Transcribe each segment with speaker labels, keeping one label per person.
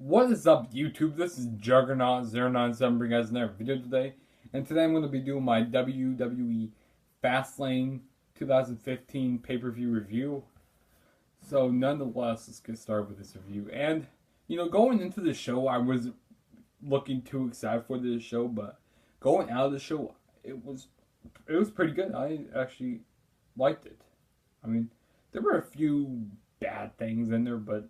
Speaker 1: What is up, YouTube? This is Juggernaut097 bringing you guys another video today. And today I'm going to be doing my WWE Fastlane 2015 pay-per-view review. So nonetheless, let's get started with this review. And, going into the show, I wasn't looking too excited for this show, but going out of the show, it was pretty good. I actually liked it. I mean, there were a few bad things in there, but,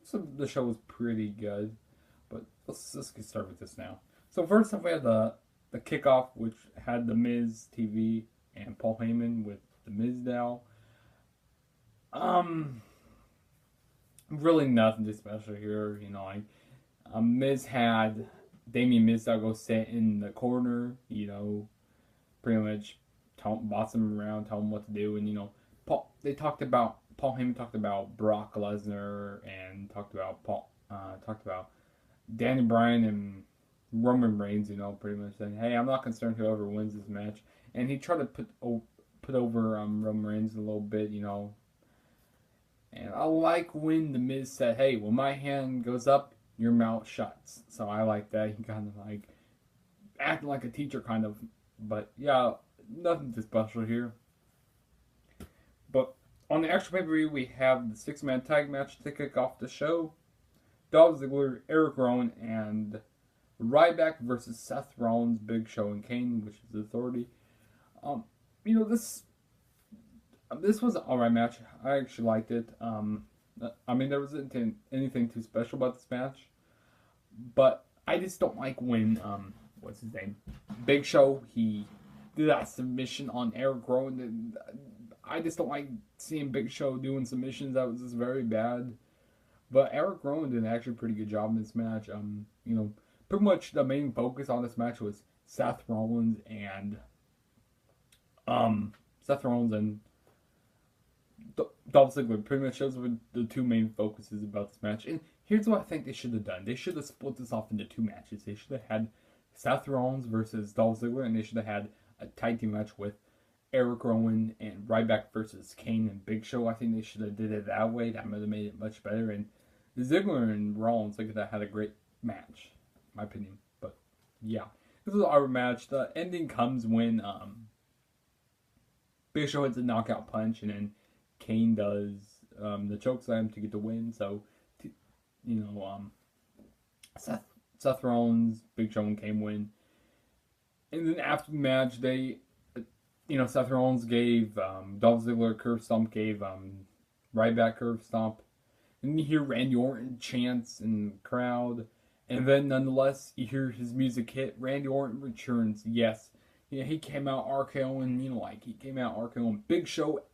Speaker 1: so the show was pretty good, but let's get started with this now. So first off, we had the kickoff, which had The Miz TV and Paul Heyman with The Miz now. Really nothing too special here. Miz had Damien Mizdow sit in the corner. Pretty much boss him around, tell him what to do, and Paul Heyman talked about Brock Lesnar and talked about Danny Bryan and Roman Reigns. Pretty much saying, "Hey, I'm not concerned whoever wins this match." And he tried to put over Roman Reigns a little bit. And I like when The Miz said, "Hey, when my hand goes up, your mouth shuts." So I like that. He kind of like acting like a teacher, kind of. But yeah, nothing too special here. But on the actual pay-per-view, we have the 6-man tag match to kick off the show. Dolph Ziggler, Erick, Rowan, and Ryback versus Seth Rollins, Big Show, and Kane, which is the Authority. This was an alright match. I actually liked it. There wasn't anything too special about this match, but I just don't like when what's his name, Big Show, he did that submission on Erick Rowan. I just don't like seeing Big Show doing submissions. That was just very bad. But Erick Rowan did actually a pretty good job in this match. Pretty much the main focus on this match was Seth Rollins and Dolph Ziggler. Pretty much those were the two main focuses about this match. And here's what I think they should have done. They should have split this off into two matches. They should have had Seth Rollins versus Dolph Ziggler, and they should have had a tag team match with Erick Rowan and Ryback versus Kane and Big Show. I think they should have did it that way. That would have made it much better. And Ziggler and Rollins, look at that, had a great match, in my opinion. But yeah, this was our match. The ending comes when Big Show hits a knockout punch, and then Kane does the chokeslam to get the win. So, Seth Rollins, Big Show, and Kane win. And then after the match, Seth Rollins gave Dolph Ziggler a curve stomp, gave Ryback curve stomp. And you hear Randy Orton chants in the crowd. And then, nonetheless, you hear his music hit. Randy Orton returns. Yes. He came out RKOing, Big Show,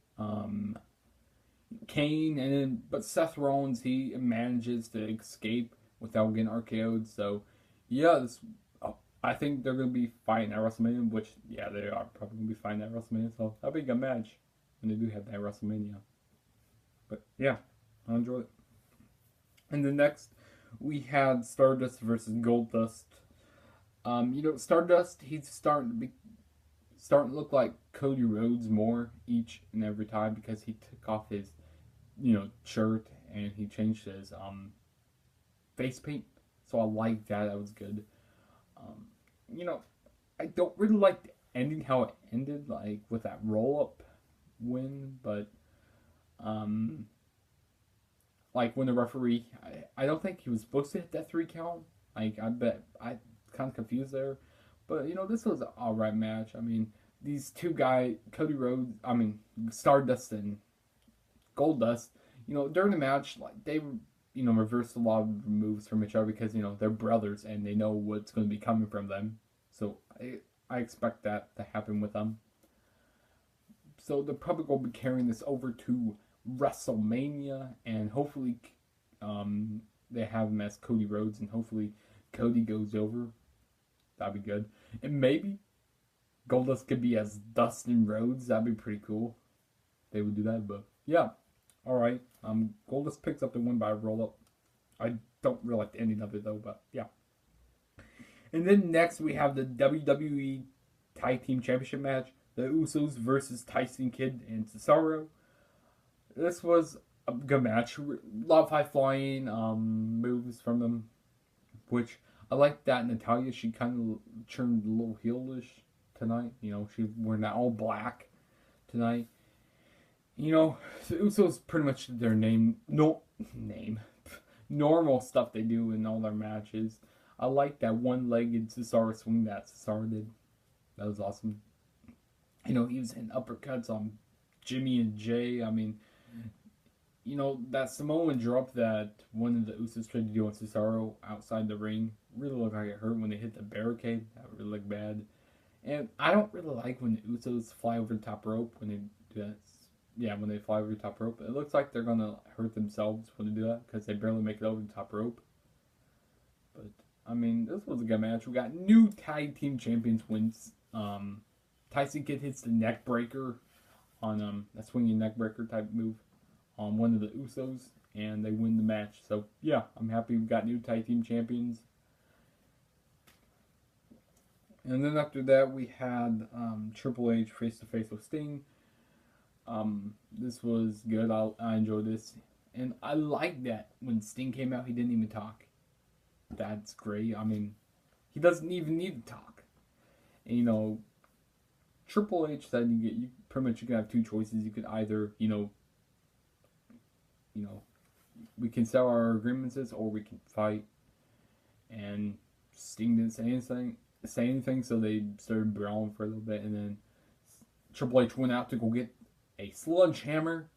Speaker 1: Kane, but Seth Rollins, he manages to escape without getting RKO'd. So, yeah, I think they're going to be fighting at WrestleMania, which, yeah, they are probably going to be fighting at WrestleMania, so that'll be a good match when they do have that at WrestleMania. But, yeah, I enjoyed it. And then next, we had Stardust versus Goldust. Stardust, he's starting to look like Cody Rhodes more each and every time because he took off his, shirt and he changed his face paint. So I like that. That was good. I don't really like the ending, how it ended, like with that roll-up win, but like when the referee, I don't think he was supposed to hit that 3 count. Like, I bet I kind of confused there, but this was an alright match. These two guys, Stardust and Goldust, during the match, like they reversed a lot of moves from each other because, they're brothers and they know what's going to be coming from them. So I expect that to happen with them. So they're probably going to be carrying this over to WrestleMania, and hopefully they have him as Cody Rhodes, and hopefully Cody goes over. That'd be good. And maybe Goldust could be as Dustin Rhodes. That'd be pretty cool. They would do that, but yeah. Alright. Goldust picks up the win by a roll-up. I don't really like the ending of it, though, but yeah. And then next, we have the WWE Tag Team Championship match. The Usos versus Tyson Kidd and Cesaro. This was a good match. A lot of high flying moves from them, which I like that Natalia. She kind of turned a little heelish tonight. You know, she's wearing that all black tonight. You know, the Usos pretty much their normal stuff they do in all their matches. I like that one-legged Cesaro swing that Cesaro did. That was awesome. You know, he was hitting uppercuts on Jimmy and Jay. I mean, you know, that Samoan drop that one of the Usos tried to do on Cesaro outside the ring really looked like it hurt when they hit the barricade. That really looked bad. And I don't really like when the Usos fly over the top rope when they do that. Yeah, when they fly over the top rope. It looks like they're going to hurt themselves when they do that because they barely make it over the top rope. But, I mean, this was a good match. We got new tag team champions wins. Tyson Kidd hits the neck breaker on that swinging neck breaker type move on one of the Usos, and they win the match. So, yeah, I'm happy we got new tag team champions. And then after that, we had Triple H face-to-face with Sting. This was good. I enjoyed this. And I like that when Sting came out, he didn't even talk. That's great. I mean, he doesn't even need to talk. And, you know, Triple H said you pretty much you can have two choices. You could either, you know, we can sell our agreements or we can fight. And Sting didn't say anything, so they started brawling for a little bit, and then Triple H went out to go get a sledgehammer,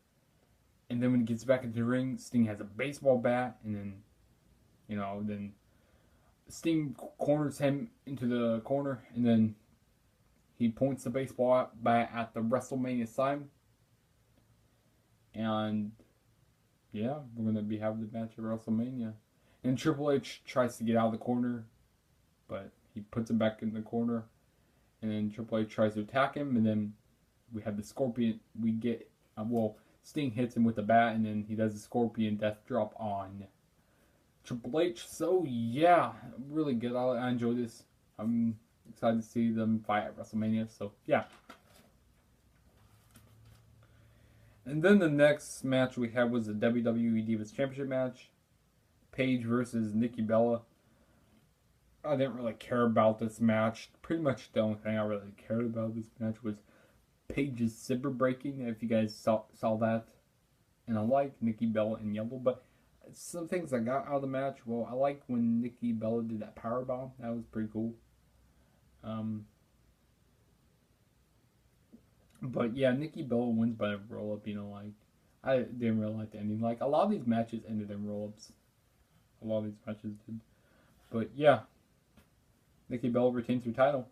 Speaker 1: and then when he gets back into the ring, Sting has a baseball bat, and then, you know, then Sting corners him into the corner, and then he points the baseball bat at the WrestleMania sign, and yeah, we're going to be having the match at WrestleMania. And Triple H tries to get out of the corner, but he puts him back in the corner, and then Triple H tries to attack him, and then we have the Scorpion. We get, Sting hits him with the bat, and then he does the Scorpion death drop on Triple H. So, yeah, really good. I enjoy this. I'm excited to see them fight at WrestleMania, so, yeah. And then the next match we had was the WWE Divas Championship match. Paige versus Nikki Bella. I didn't really care about this match. Pretty much the only thing I really cared about this match was Paige's zipper breaking, if you guys saw that. And I like Nikki Bella in yellow, but some things I got out of the match, well, I like when Nikki Bella did that powerbomb. That was pretty cool. But yeah, Nikki Bella wins by a roll-up, you know, like, I didn't really like the ending. Like, a lot of these matches ended in roll-ups. A lot of these matches did. But yeah, Nikki Bella retains her title.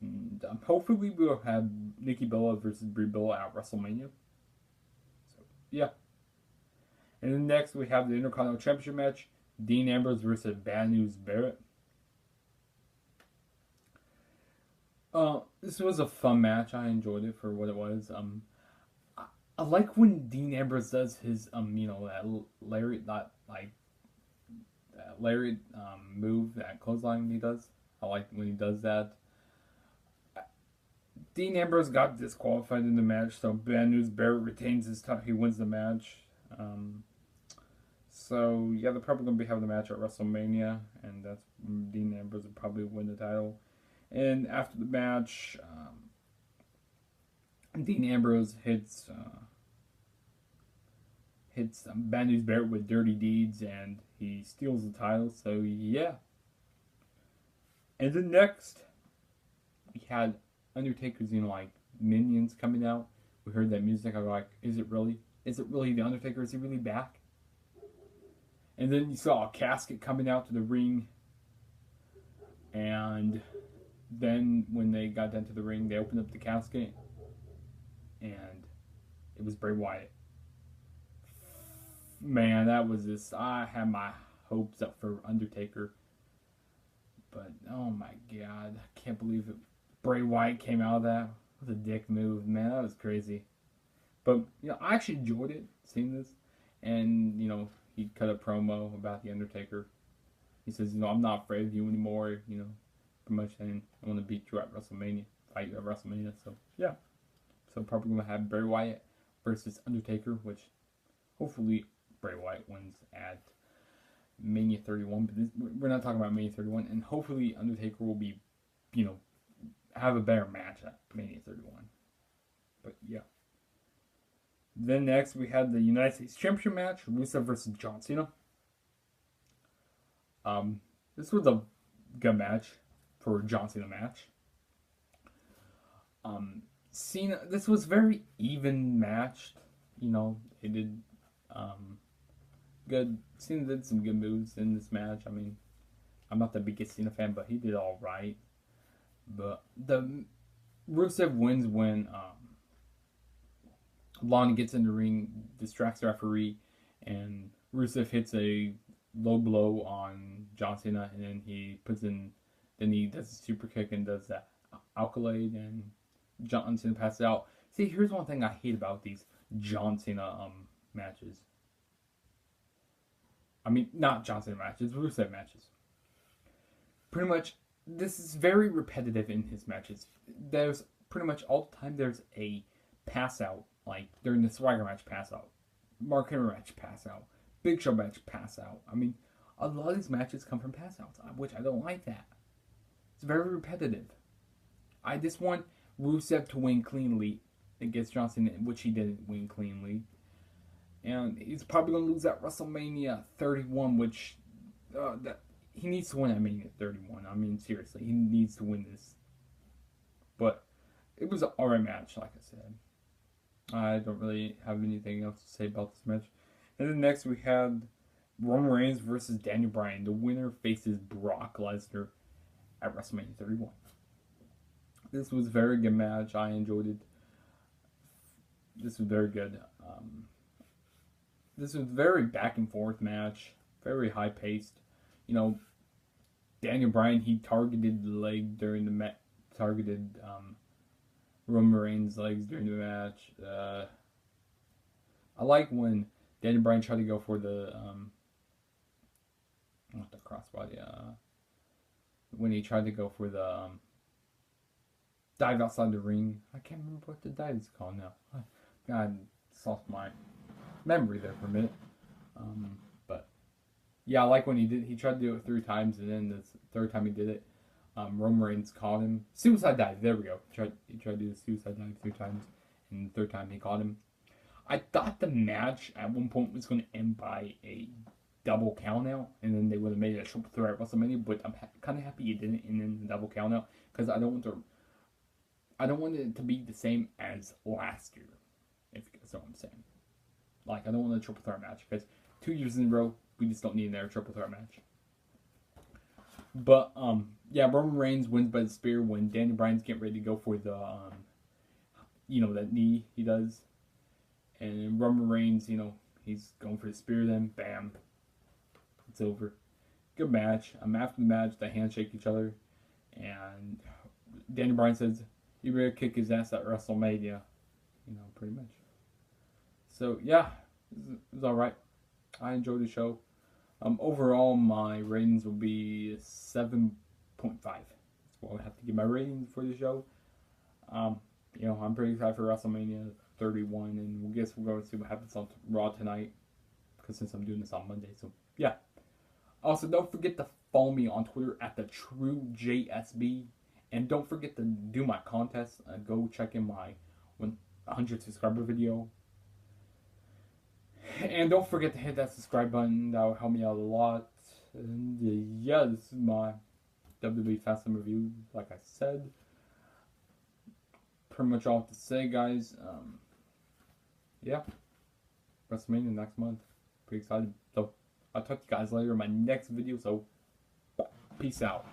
Speaker 1: And hopefully we'll have Nikki Bella versus Brie Bella at WrestleMania. So, yeah. And then next we have the Intercontinental Championship match. Dean Ambrose versus Bad News Barrett. This was a fun match. I enjoyed it for what it was. I like when Dean Ambrose does his, you know, that lariat, that lariat move, that clothesline he does. I like when he does that. Dean Ambrose got disqualified in the match, so Bad News Barrett retains his title. He wins the match. So, yeah, they're probably going to be having the match at WrestleMania, and that's Dean Ambrose will probably win the title. And after the match, Dean Ambrose hits Bad News Barrett with dirty deeds, and he steals the title. So yeah. And then next, we had Undertaker's, you know, like minions coming out. We heard that music. I was like, is it really? Is it really the Undertaker? Is he really back? And then you saw a casket coming out to the ring, and then when they got down to the ring, they opened up the casket, and it was Bray Wyatt. Man, that was this. I had my hopes up for Undertaker, but oh my god, I can't believe it. Bray Wyatt came out of that. What a dick move, man. That was crazy. But you know, I actually enjoyed it, seeing this, and you know, he cut a promo about the Undertaker. He says, you know, I'm not afraid of you anymore. You know, pretty much saying I want to beat you at WrestleMania, fight you at WrestleMania. So yeah, so probably gonna have Bray Wyatt versus Undertaker, which Hopefully, Bray Wyatt wins at Mania 31, but we're not talking about Mania 31, and hopefully Undertaker will be, have a better match at Mania 31. But yeah. Then next we had the United States Championship match, Rusev versus John Cena. This was a good match for a John Cena match. Cena, this was very even matched. It did good. Cena did some good moves in this match. I mean, I'm not the biggest Cena fan, but he did all right. But the Rusev wins when Lana gets in the ring, distracts the referee, and Rusev hits a low blow on John Cena, and then he does a super kick and does that accolade, and John Cena passes out. See, here's one thing I hate about these John Cena matches. I mean, not John Cena matches, Rusev matches. Pretty much, this is very repetitive in his matches. There's pretty much all the time there's a pass out, like during the Swagger match, pass out, Mark Henry match, pass out, Big Show match, pass out. I mean, a lot of these matches come from pass outs, which I don't like that. It's very repetitive. I just want Rusev to win cleanly against John Cena, which he didn't win cleanly. And he's probably going to lose at WrestleMania 31, which he needs to win at Mania 31. I mean, seriously, he needs to win this. But it was an alright match, like I said. I don't really have anything else to say about this match. And then next we had Roman Reigns versus Daniel Bryan. The winner faces Brock Lesnar at WrestleMania 31. This was a very good match. I enjoyed it. This was very good. This was a very back and forth match. Very high paced. Daniel Bryan, he targeted the leg during the match. Targeted Roman Reigns' legs during the match. I like when Daniel Bryan tried to go for the not the crossbody. When he tried to go for the dive outside the ring. I can't remember what the dive is called now. God, lost my memory there for a minute. But yeah, I like when he tried to do it 3 times, and then the third time he did it, Roman Reigns caught him. Suicide dive, there we go. He tried to do the suicide dive 3 times, and the third time he caught him. I thought the match at one point was going to end by a double count out, and then they would have made it a triple threat at WrestleMania, but I'm kind of happy it didn't end in the double count out, because I don't want it to be the same as last year, if you know what I'm saying. Like, I don't want a triple threat match, because 2 years in a row, we just don't need another triple threat match. But, yeah, Roman Reigns wins by the spear when Daniel Bryan's getting ready to go for the, that knee he does. And Roman Reigns, he's going for the spear then, bam, it's over. Good match. After the match, they handshake each other. And Daniel Bryan says, "You better kick his ass at WrestleMania." Pretty much. So, yeah, it was alright. I enjoyed the show. Overall, my ratings will be 7.5. That's what I have to give my rating for the show. I'm pretty excited for WrestleMania 31, and we'll go and see what happens on Raw tonight, because since I'm doing this on Monday. So, yeah. Also, don't forget to follow me on Twitter at TheTrueJSB. And don't forget to do my contest. Go check in my 100 subscriber video. And don't forget to hit that subscribe button. That will help me out a lot. And yeah, this is my WWE Fastlane review, like I said. Pretty much all to say, guys. Yeah. WrestleMania next month. Pretty excited. So, I'll talk to you guys later in my next video. So, peace out.